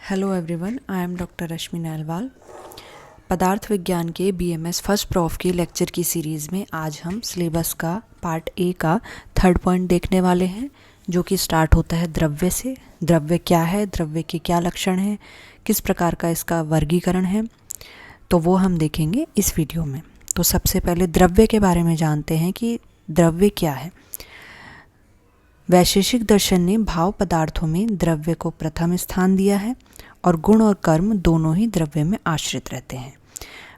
Hello everyone, I am doctor Rashmi Nalwal. पदार्थ विज्ञान के बीएमएस फर्स्ट प्रॉफ के लेक्चर की सीरीज़ में आज हम सिलेबस का पार्ट ए का थर्ड पॉइंट देखने वाले हैं, जो कि स्टार्ट होता है द्रव्य से। द्रव्य क्या है, द्रव्य के क्या लक्षण हैं, किस प्रकार का इसका वर्गीकरण है, तो वो हम देखेंगे इस वीडियो में। तो सबसे पहले द्रव्य के बारे में जानते हैं कि द्रव्य क्या है। वैशेषिक दर्शन ने भाव पदार्थों में द्रव्य को प्रथम स्थान दिया है और गुण और कर्म दोनों ही द्रव्य में आश्रित रहते हैं।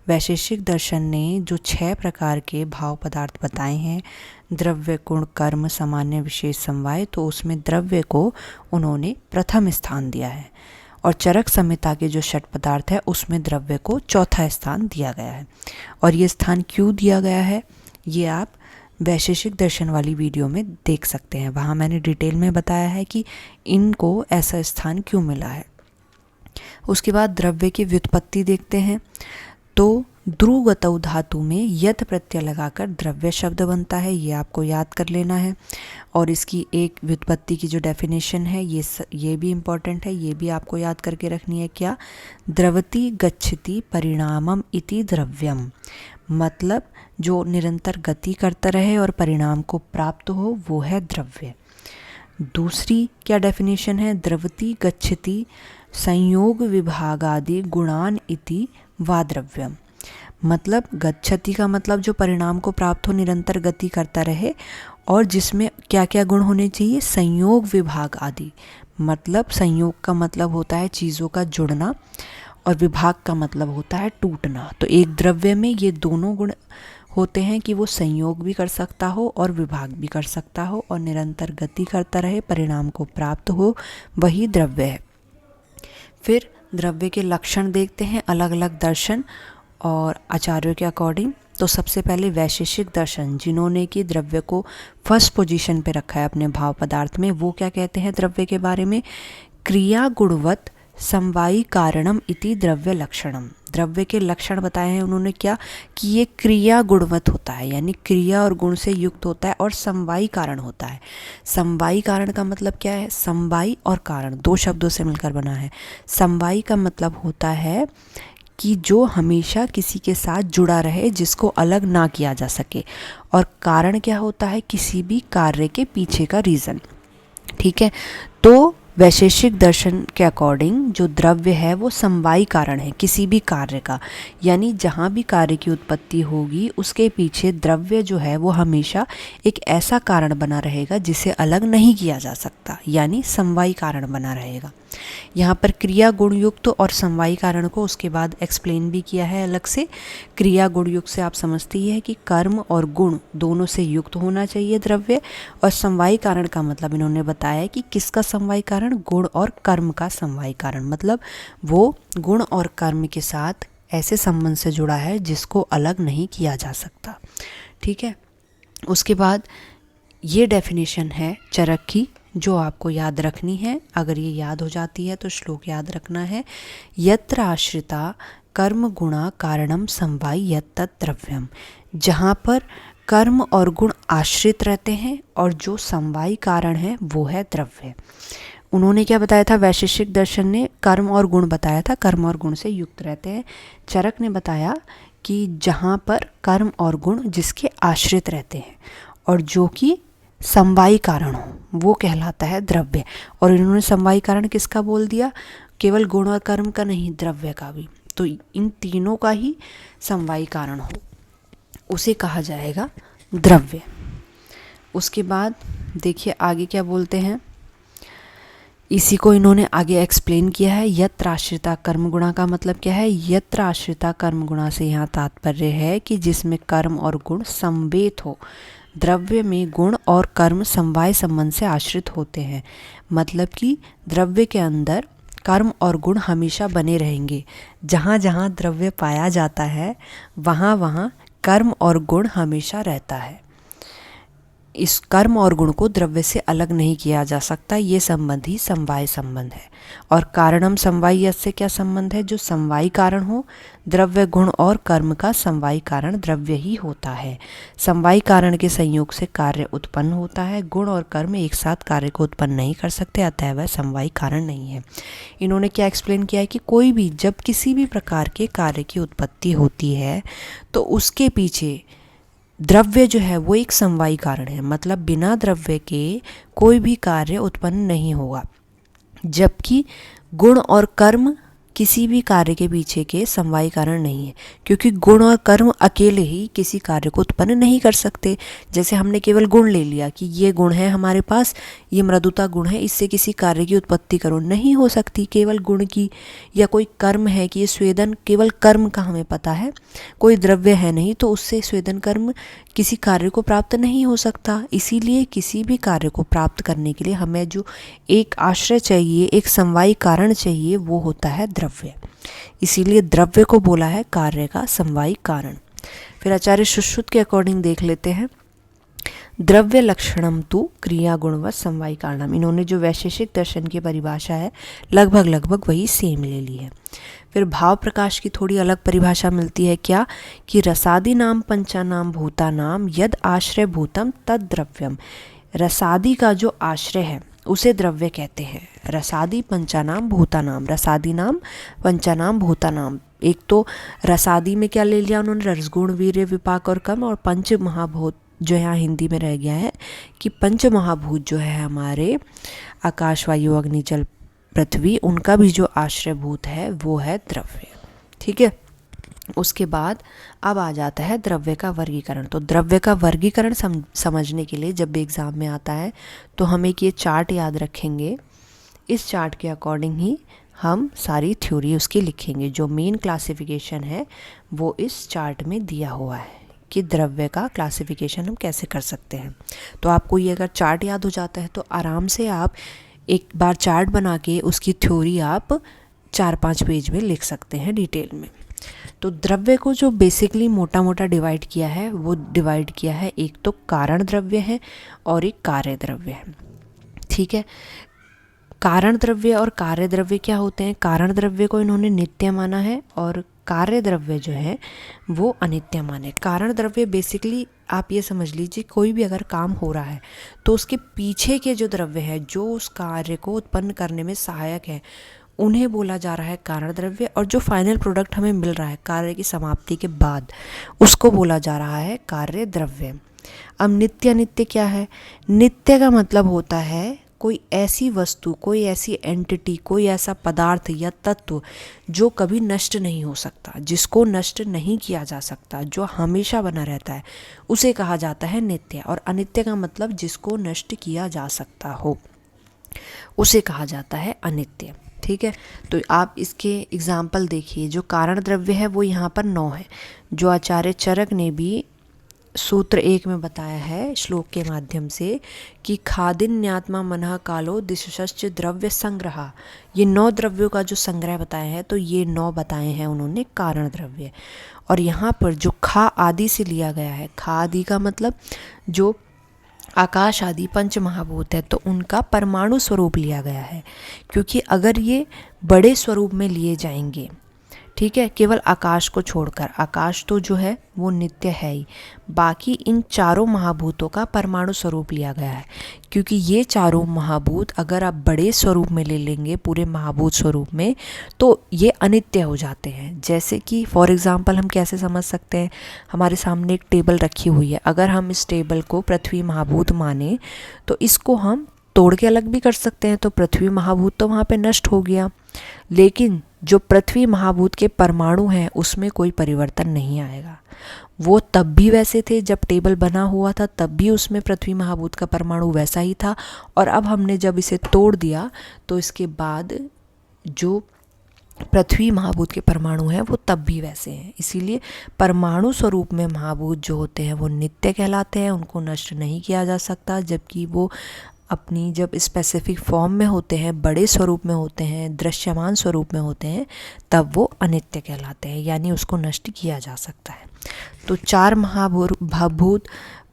वैशेषिक दर्शन ने जो 6 प्रकार के भाव पदार्थ बताए हैं, द्रव्य, गुण, कर्म, सामान्य, विशेष, समवाय, तो उसमें द्रव्य को उन्होंने प्रथम स्थान दिया है। और चरक संहिता के जो 6 पदार्थ है उसमें द्रव्य को चौथा स्थान दिया गया है। और ये स्थान क्यों दिया गया है, ये आप वैशेषिक दर्शन वाली वीडियो में देख सकते हैं। वहाँ मैंने डिटेल में बताया है कि इनको ऐसा स्थान क्यों मिला है। उसके बाद द्रव्य की व्युत्पत्ति देखते हैं। तो ध्रुवगतौ धातु में यत प्रत्यय लगाकर द्रव्य शब्द बनता है, ये आपको याद कर लेना है। और इसकी एक व्युत्पत्ति की जो डेफिनेशन है ये भी इम्पॉर्टेंट है, ये भी आपको याद करके रखनी है। क्या? द्रवति गच्छति परिणामम इति द्रव्यम, मतलब जो निरंतर गति करता रहे और परिणाम को प्राप्त हो वो है द्रव्य। दूसरी क्या डेफिनेशन है? द्रवति गच्छति संयोग विभागादि गुणान इति वा द्रव्यम, मतलब गच्छति का मतलब जो परिणाम को प्राप्त हो, निरंतर गति करता रहे और जिसमें क्या क्या गुण होने चाहिए? संयोग विभाग आदि, मतलब संयोग का मतलब होता है चीज़ों का जुड़ना और विभाग का मतलब होता है टूटना। तो एक द्रव्य में ये दोनों गुण होते हैं कि वो संयोग भी कर सकता हो और विभाग भी कर सकता हो और निरंतर गति करता रहे, परिणाम को प्राप्त हो, वही द्रव्य है। फिर द्रव्य के लक्षण देखते हैं, अलग अलग दर्शन और आचार्यों के अकॉर्डिंग। तो सबसे पहले वैशेषिक दर्शन, जिन्होंने कि द्रव्य को फर्स्ट पोजीशन पे रखा है अपने भाव पदार्थ में, वो क्या कहते हैं द्रव्य के बारे में? क्रिया गुणवत् समवायी कारणम इति द्रव्य लक्षणम। द्रव्य के लक्षण बताए हैं उन्होंने क्या कि ये क्रिया गुणवत होता है, यानी क्रिया और गुण से युक्त होता है और समवायी कारण होता है। समवायी कारण का मतलब क्या है? समवायी और कारण दो शब्दों से मिलकर बना है। समवायी का मतलब होता है कि जो हमेशा किसी के साथ जुड़ा रहे, जिसको अलग ना किया जा सके। और कारण क्या होता है? किसी भी कार्य के पीछे का रीज़न। ठीक है, तो वैशेषिक दर्शन के अकॉर्डिंग जो द्रव्य है वो समवायी कारण है किसी भी कार्य का, यानी जहाँ भी कार्य की उत्पत्ति होगी उसके पीछे द्रव्य जो है वो हमेशा एक ऐसा कारण बना रहेगा जिसे अलग नहीं किया जा सकता, यानी समवायी कारण बना रहेगा। यहाँ पर क्रिया गुण युक्त और समवायी कारण को उसके बाद एक्सप्लेन भी किया है अलग से। क्रिया गुण युक्त से आप समझते ही है कि कर्म और गुण दोनों से युक्त होना चाहिए द्रव्य। और समवायी कारण का मतलब इन्होंने बताया कि किसका समवायी कारण? गुण और कर्म का समवायी कारण, मतलब वो गुण और कर्म के साथ ऐसे संबंध से जुड़ा है जिसको अलग नहीं किया जा सकता। ठीक है, उसके बाद ये डेफिनेशन है चरक की, जो आपको याद रखनी है। अगर ये याद हो जाती है तो श्लोक याद रखना है। यत्र आश्रिता कर्म गुणा कारणम समवायी यत्तत् द्रव्यम, जहाँ पर कर्म और गुण आश्रित रहते हैं और जो समवायी कारण है वो है द्रव्य। उन्होंने क्या बताया था? वैशेषिक दर्शन ने कर्म और गुण बताया था, कर्म और गुण से युक्त रहते हैं। चरक ने बताया कि जहाँ पर कर्म और गुण जिसके आश्रित रहते हैं और जो कि समवायी कारण हो, वो कहलाता है द्रव्य। और इन्होंने समवायी कारण किसका बोल दिया? केवल गुण और कर्म का नहीं, द्रव्य का भी। तो इन तीनों का ही समवायी कारण हो, उसे कहा जाएगा द्रव्य। उसके बाद देखिए आगे क्या बोलते हैं, इसी को इन्होंने आगे एक्सप्लेन किया है। यत्र आश्रिता कर्म गुणा का मतलब क्या है? यत्र आश्रिता कर्म गुणा से यहाँ तात्पर्य है कि जिसमें कर्म और गुण समवेत हो। द्रव्य में गुण और कर्म समवाय संबंध से आश्रित होते हैं, मतलब कि द्रव्य के अंदर कर्म और गुण हमेशा बने रहेंगे। जहाँ जहाँ द्रव्य पाया जाता है वहाँ वहाँ कर्म और गुण हमेशा रहता है। इस कर्म और गुण को द्रव्य से अलग नहीं किया जा सकता, ये संबंध ही समवाय संबंध है। और कारणम समवायी से क्या संबंध है? जो समवायी कारण हो, द्रव्य गुण और कर्म का समवायी कारण द्रव्य ही होता है। समवायी कारण के संयोग से कार्य उत्पन्न होता है। गुण और कर्म एक साथ कार्य को उत्पन्न नहीं कर सकते, अतः वह समवायी कारण नहीं है। इन्होंने क्या एक्सप्लेन किया है कि कोई भी जब किसी भी प्रकार के कार्य की उत्पत्ति होती है तो उसके पीछे द्रव्य जो है वो एक समवायी कारण है, मतलब बिना द्रव्य के कोई भी कार्य उत्पन्न नहीं होगा, जबकि गुण और कर्म किसी भी कार्य के पीछे के समवायी कारण नहीं है, क्योंकि गुण और कर्म अकेले ही किसी कार्य को उत्पन्न नहीं कर सकते। जैसे हमने केवल गुण ले लिया कि ये गुण है हमारे पास, ये मृदुता गुण है, इससे किसी कार्य की उत्पत्ति करो, नहीं हो सकती केवल गुण की। या कोई कर्म है कि ये स्वेदन, केवल कर्म का हमें पता है, कोई द्रव्य है नहीं, तो उससे स्वेदन कर्म किसी कार्य को प्राप्त नहीं हो सकता। इसीलिए किसी भी कार्य को प्राप्त करने के लिए हमें जो एक आश्रय चाहिए, एक समवायी कारण चाहिए, वो होता है द्रव्य। इसीलिए द्रव्य को बोला है कार्य का समवायी कारण। फिर आचार्य सुश्रुत के अकॉर्डिंग देख लेते हैं, द्रव्य लक्षणम तु क्रिया गुणवत समवायी कारणम। इन्होंने जो वैशेषिक दर्शन की परिभाषा है लगभग वही सेम ले ली है। फिर भाव प्रकाश की थोड़ी अलग परिभाषा मिलती है, क्या कि रसादि नाम पंचानाम भूतानाम यद आश्रय भूतम तद द्रव्यम। रसादि का जो आश्रय है उसे द्रव्य कहते हैं। रसादि पंचानाम भूतानाम, रसादि नाम पंचानाम भूतानाम। एक तो रसादि में क्या ले लिया उन्होंने, रसगुण वीर्य विपाक और कर्म, और पंच महाभूत जो यहाँ हिंदी में रह गया है कि पंच महाभूत जो है हमारे आकाश वायु अग्नि जल पृथ्वी, उनका भी जो आश्रयभूत है वो है द्रव्य। ठीक है, उसके बाद अब आ जाता है द्रव्य का वर्गीकरण। तो द्रव्य का वर्गीकरण समझने के लिए जब भी एग्ज़ाम में आता है तो हम एक ये चार्ट याद रखेंगे, इस चार्ट के अकॉर्डिंग ही हम सारी थ्योरी उसकी लिखेंगे। जो मेन क्लासिफिकेशन है वो इस चार्ट में दिया हुआ है कि द्रव्य का क्लासिफिकेशन हम कैसे कर सकते हैं। तो आपको ये अगर चार्ट याद हो जाता है तो आराम से आप एक बार चार्ट बना के उसकी थ्योरी आप 4-5 पेज में लिख सकते हैं डिटेल में। तो द्रव्य को जो बेसिकली मोटा मोटा डिवाइड किया है वो डिवाइड किया है, एक तो कारण द्रव्य है और एक कार्य द्रव्य है। ठीक है, कारण द्रव्य और कार्य द्रव्य क्या होते हैं? कारण द्रव्य को इन्होंने नित्य माना है और कार्य द्रव्य जो है वो अनित्य माने। कारण द्रव्य बेसिकली आप ये समझ लीजिए, कोई भी अगर काम हो रहा है तो उसके पीछे के जो द्रव्य है जो उस कार्य को उत्पन्न करने में सहायक है, उन्हें बोला जा रहा है कारण द्रव्य। और जो फाइनल प्रोडक्ट हमें मिल रहा है कार्य की समाप्ति के बाद, उसको बोला जा रहा है कार्य द्रव्य। अब नित्य अनित्य क्या है? नित्य का मतलब होता है कोई ऐसी वस्तु, कोई ऐसी एंटिटी, कोई ऐसा पदार्थ या तत्व जो कभी नष्ट नहीं हो सकता, जिसको नष्ट नहीं किया जा सकता, जो हमेशा बना रहता है, उसे कहा जाता है नित्य। और अनित्य का मतलब जिसको नष्ट किया जा सकता हो, उसे कहा जाता है अनित्य। ठीक है, तो आप इसके एग्जाम्पल देखिए। जो कारण द्रव्य है वो यहाँ पर 9 है, जो आचार्य चरक ने भी सूत्र 1 में बताया है श्लोक के माध्यम से कि खादिन्यात्मा मनः कालो दिशश्च द्रव्य संग्रह। ये 9 द्रव्यों का जो संग्रह बताया है, तो ये 9 बताए हैं उन्होंने कारण द्रव्य। और यहाँ पर जो खा आदि से लिया गया है, खा आदि का मतलब जो आकाश आदि पंच महाभूत है, तो उनका परमाणु स्वरूप लिया गया है, क्योंकि अगर ये बड़े स्वरूप में लिए जाएंगे, ठीक है, केवल आकाश को छोड़कर, आकाश तो जो है वो नित्य है ही, बाकी इन चारों महाभूतों का परमाणु स्वरूप लिया गया है। क्योंकि ये चारों महाभूत अगर आप बड़े स्वरूप में ले लेंगे, पूरे महाभूत स्वरूप में, तो ये अनित्य हो जाते हैं। जैसे कि फॉर एग्जांपल हम कैसे समझ सकते हैं, हमारे सामने एक टेबल रखी हुई है, अगर हम इस टेबल को पृथ्वी महाभूत माने तो इसको हम तोड़ के अलग भी कर सकते हैं, तो पृथ्वी महाभूत तो वहाँ पे नष्ट हो गया, लेकिन जो पृथ्वी महाभूत के परमाणु हैं उसमें कोई परिवर्तन नहीं आएगा। वो तब भी वैसे थे, जब टेबल बना हुआ था तब भी उसमें पृथ्वी महाभूत का परमाणु वैसा ही था, और अब हमने जब इसे तोड़ दिया तो इसके बाद जो पृथ्वी महाभूत के परमाणु हैं वो तब भी वैसे हैं। इसीलिए परमाणु स्वरूप में महाभूत जो होते हैं वो नित्य कहलाते हैं, उनको नष्ट नहीं किया जा सकता। जबकि वो अपनी जब स्पेसिफिक फॉर्म में होते हैं, बड़े स्वरूप में होते हैं, दृश्यमान स्वरूप में होते हैं, तब वो अनित्य कहलाते हैं, यानी उसको नष्ट किया जा सकता है। तो 4 महाभूत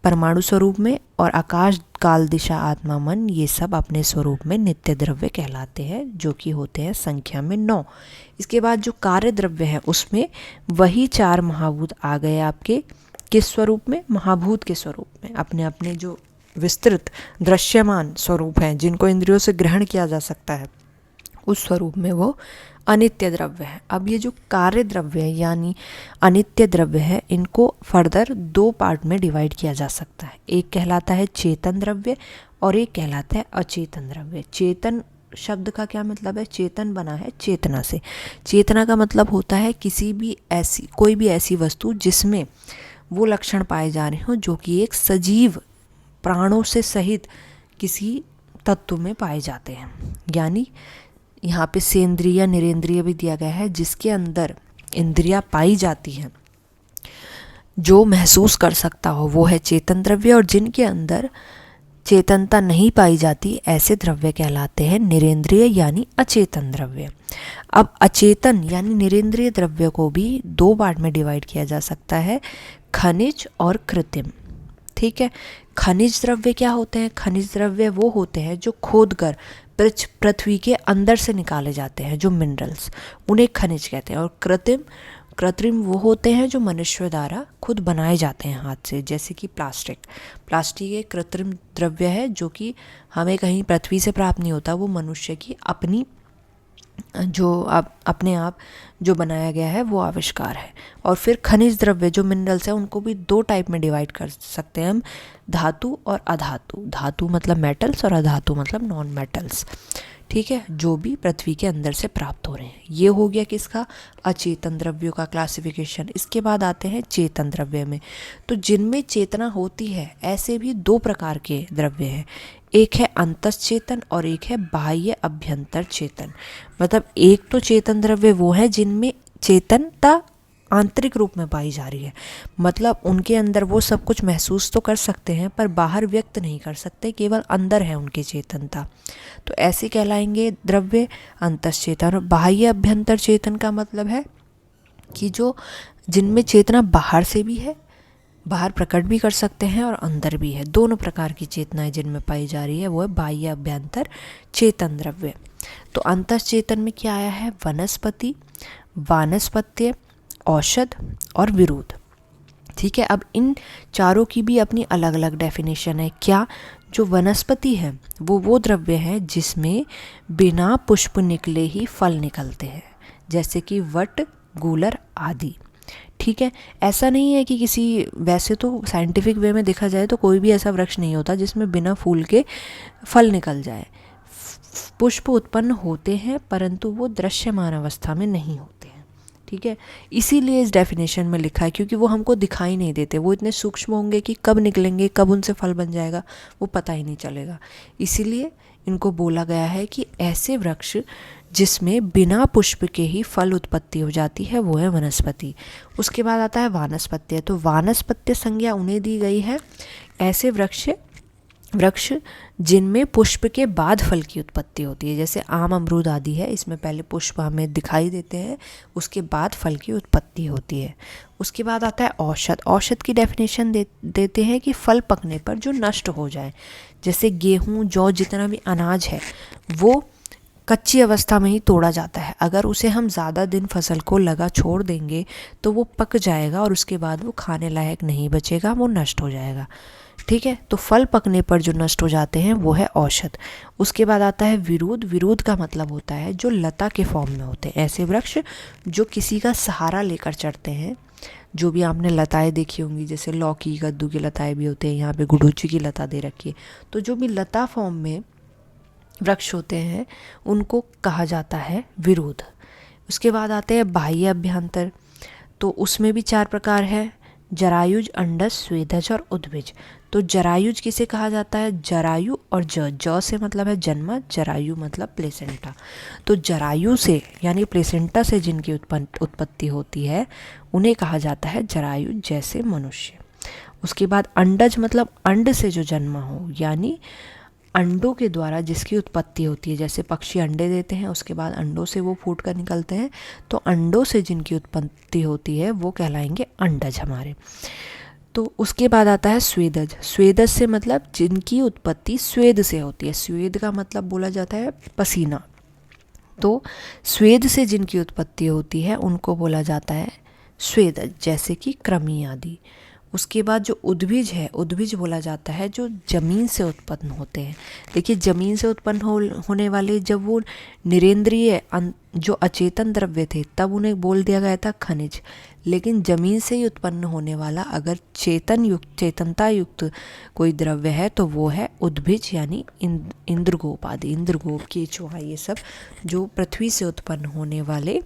परमाणु स्वरूप में, और आकाश काल दिशा आत्मा मन ये सब अपने स्वरूप में नित्य द्रव्य कहलाते हैं, जो कि होते हैं संख्या में 9। इसके बाद जो कार्य द्रव्य है उसमें वही 4 महाभूत आ गए आपके किस स्वरूप में, महाभूत के स्वरूप में, अपने अपने जो विस्तृत दृश्यमान स्वरूप हैं जिनको इंद्रियों से ग्रहण किया जा सकता है, उस स्वरूप में वो अनित्य द्रव्य है। अब ये जो कार्य द्रव्य है यानी अनित्य द्रव्य है, इनको फर्दर 2 पार्ट में डिवाइड किया जा सकता है। एक कहलाता है चेतन द्रव्य और एक कहलाता है अचेतन द्रव्य। चेतन शब्द का क्या मतलब है, चेतन बना है चेतना से। चेतना का मतलब होता है कोई भी ऐसी वस्तु जिसमें वो लक्षण पाए जा रहे हों जो कि एक सजीव प्राणों से सहित किसी तत्व में पाए जाते हैं। यानी यहाँ पे सेंद्रिय निरेंद्रिय भी दिया गया है, जिसके अंदर इंद्रियां पाई जाती हैं, जो महसूस कर सकता हो वो है चेतन द्रव्य, और जिनके अंदर चेतनता नहीं पाई जाती ऐसे द्रव्य कहलाते हैं निरेंद्रिय यानी अचेतन द्रव्य। अब अचेतन यानी निरेंद्रिय द्रव्य को भी 2 पार्ट में डिवाइड किया जा सकता है, खनिज और कृत्रिम। ठीक है, खनिज द्रव्य क्या होते हैं, खनिज द्रव्य वो होते हैं जो खोदकर पृथ्वी के अंदर से निकाले जाते हैं, जो मिनरल्स, उन्हें खनिज कहते हैं। और कृत्रिम वो होते हैं जो मनुष्य द्वारा खुद बनाए जाते हैं हाथ से, जैसे कि प्लास्टिक एक कृत्रिम द्रव्य है जो कि हमें कहीं पृथ्वी से प्राप्त नहीं होता, वो मनुष्य की अपनी अपने आप जो बनाया गया है वो आविष्कार है। और फिर खनिज द्रव्य जो मिनरल्स हैं उनको भी 2 टाइप में डिवाइड कर सकते हैं हम, धातु और अधातु। धातु मतलब मेटल्स और अधातु मतलब नॉन मेटल्स। ठीक है, जो भी पृथ्वी के अंदर से प्राप्त हो रहे हैं। ये हो गया किसका, अचेतन द्रव्यों का क्लासिफिकेशन। इसके बाद आते हैं चेतन द्रव्य में। तो जिनमें चेतना होती है ऐसे भी 2 प्रकार के द्रव्य हैं, एक है अंतश्चेतन और एक है बाह्य अभ्यंतर चेतन। मतलब एक तो चेतन द्रव्य वो है जिनमें चेतनता आंतरिक रूप में पाई जा रही है, मतलब उनके अंदर वो सब कुछ महसूस तो कर सकते हैं पर बाहर व्यक्त नहीं कर सकते, केवल अंदर है उनकी चेतनता। तो ऐसे कहलाएंगे द्रव्य अंतश्चेतन। और बाह्य अभ्यंतर चेतन का मतलब है कि जो जिनमें चेतना बाहर से भी है, बाहर प्रकट भी कर सकते हैं और अंदर भी है, दोनों प्रकार की चेतनाएं जिनमें पाई जा रही है वो है बाह्य अभ्यंतर चेतन द्रव्य। तो अंतश्चेतन में क्या आया है, वनस्पति, वानस्पत्य, औषध और विरोध। ठीक है, अब इन चारों की भी अपनी अलग अलग डेफिनेशन है। क्या, जो वनस्पति है वो द्रव्य है जिसमें बिना पुष्प निकले ही फल निकलते हैं, जैसे कि वट, गूलर आदि। ठीक है, ऐसा नहीं है कि वैसे तो साइंटिफिक वे में देखा जाए तो कोई भी ऐसा वृक्ष नहीं होता जिसमें बिना फूल के फल निकल जाए। पुष्प उत्पन्न होते हैं परंतु वो दृश्यमान अवस्था में नहीं होते हैं। ठीक है, इसीलिए इस डेफिनेशन में लिखा है, क्योंकि वो हमको दिखाई नहीं देते, वो इतने सूक्ष्म होंगे कि कब निकलेंगे, कब उनसे फल बन जाएगा वो पता ही नहीं चलेगा। इसीलिए इनको बोला गया है कि ऐसे वृक्ष जिसमें बिना पुष्प के ही फल उत्पत्ति हो जाती है वो है वनस्पति। उसके बाद आता है वानस्पत्य। तो वानस्पत्य संज्ञा उन्हें दी गई है ऐसे वृक्ष जिनमें पुष्प के बाद फल की उत्पत्ति होती है, जैसे आम, अमरूद आदि है, इसमें पहले पुष्प हमें दिखाई देते हैं, उसके बाद फल की उत्पत्ति होती है। उसके बाद आता है औषध। औषध की डेफिनेशन देते हैं कि फल पकने पर जो नष्ट हो जाए, जैसे गेहूँ, जौ, जितना भी अनाज है वो कच्ची अवस्था में ही तोड़ा जाता है। अगर उसे हम ज़्यादा दिन फसल को लगा छोड़ देंगे तो वो पक जाएगा और उसके बाद वो खाने लायक नहीं बचेगा, वो नष्ट हो जाएगा। ठीक है, तो फल पकने पर जो नष्ट हो जाते हैं वो है औषध। उसके बाद आता है विरोध। विरोध का मतलब होता है जो लता के फॉर्म में होते हैं, ऐसे वृक्ष जो किसी का सहारा लेकर चढ़ते हैं। जो भी आपने लताएं देखी होंगी, जैसे लौकी, कद्दू की लताएं भी होते हैं, यहाँ पे गुडूची की लता दे रखी है। तो जो भी लता फॉर्म में वृक्ष होते हैं उनको कहा जाता है विरोध। उसके बाद आते हैं बाह्य अभ्यंतर। तो उसमें भी 4 प्रकार है, जरायुज, अंडज, स्वेदज और उद्भिज। तो जरायुज किसे कहा जाता है, जरायु और ज से मतलब है जन्म, जरायु मतलब प्लेसेंटा। तो जरायु से यानी प्लेसेंटा से जिनकी उत्पत्ति होती है उन्हें कहा जाता है जरायु, जैसे मनुष्य। उसके बाद अंडज मतलब अंड से जो जन्मा हो, यानी अंडों के द्वारा जिसकी उत्पत्ति होती है, जैसे पक्षी अंडे देते हैं उसके बाद अंडों से वो फूट कर निकलते हैं, तो अंडों से जिनकी उत्पत्ति होती है वो कहलाएंगे अंडज हमारे। तो उसके बाद आता है स्वेदज। स्वेदज से मतलब जिनकी उत्पत्ति स्वेद से होती है। स्वेद का मतलब बोला जाता है पसीना। तो स्वेद से जिनकी उत्पत्ति होती है उनको बोला जाता है स्वेदज, जैसे कि कृमि आदि। उसके बाद जो उद्भिज है, उद्भिज बोला जाता है जो जमीन से उत्पन्न होते हैं। देखिए जमीन से उत्पन्न होने वाले, जब वो निरेंद्रिय जो अचेतन द्रव्य थे तब उन्हें बोल दिया गया था खनिज, लेकिन जमीन से ही उत्पन्न होने वाला अगर चेतनता युक्त कोई द्रव्य है तो वो है उद्भिज, यानी इंद्रगोप आदि, इंद्रगोप, केचुआ, ये सब जो पृथ्वी से उत्पन्न होने वाले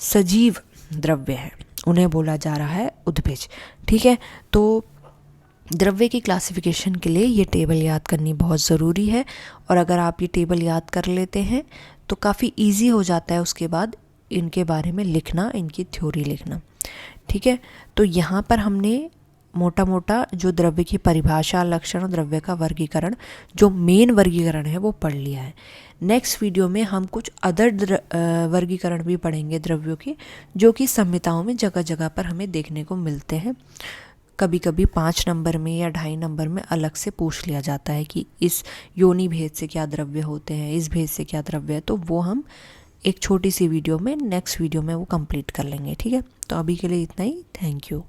सजीव द्रव्य हैं उन्हें बोला जा रहा है उद्भिज। ठीक है, तो द्रव्य की क्लासिफिकेशन के लिए ये टेबल याद करनी बहुत ज़रूरी है, और अगर आप ये टेबल याद कर लेते हैं तो काफ़ी इजी हो जाता है उसके बाद इनके बारे में लिखना, इनकी थ्योरी लिखना। ठीक है, तो यहाँ पर हमने मोटा मोटा जो द्रव्य की परिभाषा, लक्षण और द्रव्य का वर्गीकरण, जो मेन वर्गीकरण है वो पढ़ लिया है। नेक्स्ट वीडियो में हम कुछ अदर वर्गीकरण भी पढ़ेंगे द्रव्यों की, जो कि संहिताओं में जगह जगह पर हमें देखने को मिलते हैं। कभी कभी 5 नंबर में या 2.5 नंबर में अलग से पूछ लिया जाता है कि इस योनि भेद से क्या द्रव्य होते हैं, इस भेद से क्या द्रव्य है, तो वो हम एक छोटी सी वीडियो में, नेक्स्ट वीडियो में वो कंप्लीट कर लेंगे। ठीक है, तो अभी के लिए इतना ही। Thank you.